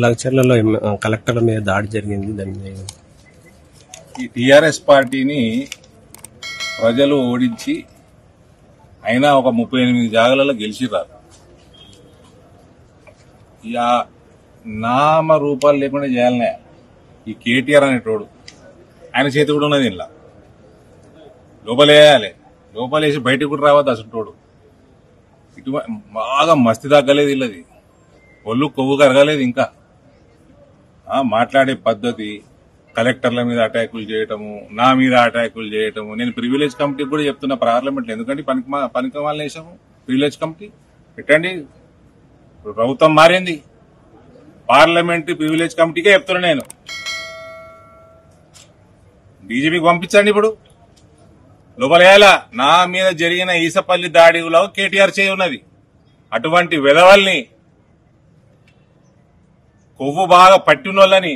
లగచర్లలో కలెక్టర్ల మీద దాడి జరిగింది. దాన్ని ఈ టీఆర్ఎస్ పార్టీని ప్రజలు ఓడించి అయినా ఒక 38 జాగాలలో గెలిచిరారు. ఇక నామ రూపాలు లేకుండా చేయాలనే ఈ కేటీఆర్ అనేటోడు ఆయన చేతి కూడా ఉన్నది. ఇలా లోపలేయాలి, లోపలేసి బయటకు కూడా రావద్దు అసలు. ఇటు బాగా మస్తి తగ్గలేదు, ఇల్లది ఒళ్ళు కొవ్వు కరగలేదు. ఇంకా మాట్లాడే పద్ధతి, కలెక్టర్ల మీద అటాకులు చేయటము, నా మీద అటాకులు చేయటము. నేను ప్రివిలేజ్ కమిటీకి కూడా చెప్తున్నా పార్లమెంట్లో, ఎందుకంటే పనికి వాళ్ళని వేసాము ప్రివిలేజ్ కమిటీ పెట్టండి. ప్రభుత్వం మారింది, పార్లమెంటరీ ప్రివిలేజ్ కమిటీకే చెప్తున్నా నేను. డీజీపీకి పంపించండి. ఇప్పుడు లోపలేయాలా. నా మీద జరిగిన ఈసపల్లి దాడిలో కేటీఆర్ చేయి ఉన్నది. అటువంటి వెధవల్ని, కొవ్వు బాగా పట్టినోళ్ళని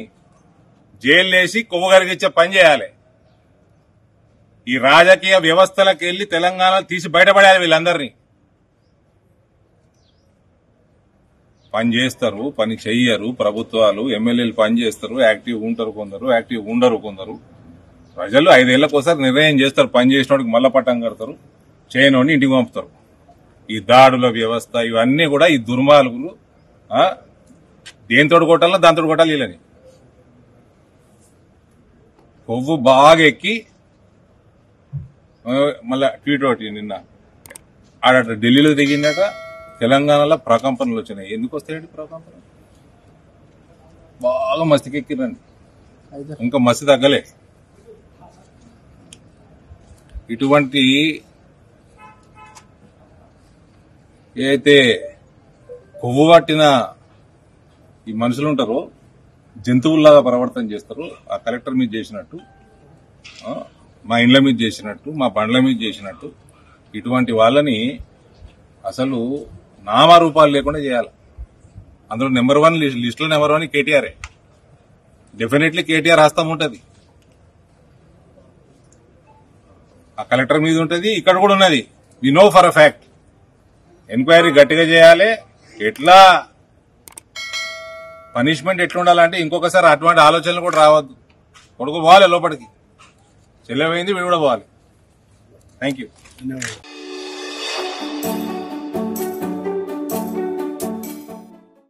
జైల్లేసి కొవ్వు కరిగించే పని చేయాలి. ఈ రాజకీయ వ్యవస్థలకు వెళ్లి తెలంగాణ తీసి బయటపడాలి. వీళ్ళందరినీ పని చేస్తారు, పని చెయ్యరు ప్రభుత్వాలు. ఎమ్మెల్యేలు పని చేస్తారు, యాక్టివ్ ఉంటారు కొందరు, యాక్టివ్ ఉండరు కొందరు. ప్రజలు 5 ఏళ్లకోసారి నిర్ణయం చేస్తారు. పని చేసినోడికి మల్ల పట్టం కడతారు, చేయనోడిని ఇంటికి పంపుతారు. ఈ దాడుల వ్యవస్థ ఇవన్నీ కూడా ఈ దుర్మార్గులు దేనితోడు కొట్టాలో దాంతో కొట్టాలి. వీళ్ళని కొవ్వు బాగా ఎక్కి మళ్ళా ట్వీట్ ఒకటి నిన్న ఆడట ఢిల్లీలో దిగిందట, తెలంగాణలో ప్రకంపనలు వచ్చినాయి. ఎందుకు వస్తాయండి ప్రకంపన? బాగా మస్తికెక్కిరండి, ఇంకా మస్తి తగ్గలే. ఇటువంటి ఏదైతే కొవ్వు పట్టిన ఈ మనుషులు ఉంటారో జంతువుల్లాగా ప్రవర్తన చేస్తారు. ఆ కలెక్టర్ మీద చేసినట్టు, మా ఇండ్ల మీద చేసినట్టు, మా బండ్ల మీద చేసినట్టు, ఇటువంటి వాళ్ళని అసలు నామరూపాలు లేకుండా చేయాలి. అందులో నెంబర్ 1 లిస్టులో నెంబర్ 1 కేటీఆర్ఏ. డెఫినెట్లీ కేటీఆర్ హస్తం ఉంటుంది. ఆ కలెక్టర్ మీద ఉంటుంది, ఇక్కడ కూడా ఉన్నది. We know for a fact. Enquiry గట్టిగా చేయాలి. ఎట్లా పనిష్మెంట్ ఎట్లా ఉండాలంటే ఇంకొకసారి అటువంటి ఆలోచనలు కూడా రావద్దు. కొడుకు పోవాలి లోపలికి, చెల్లెమైంది వీడు కూడా పోవాలి. Thank you.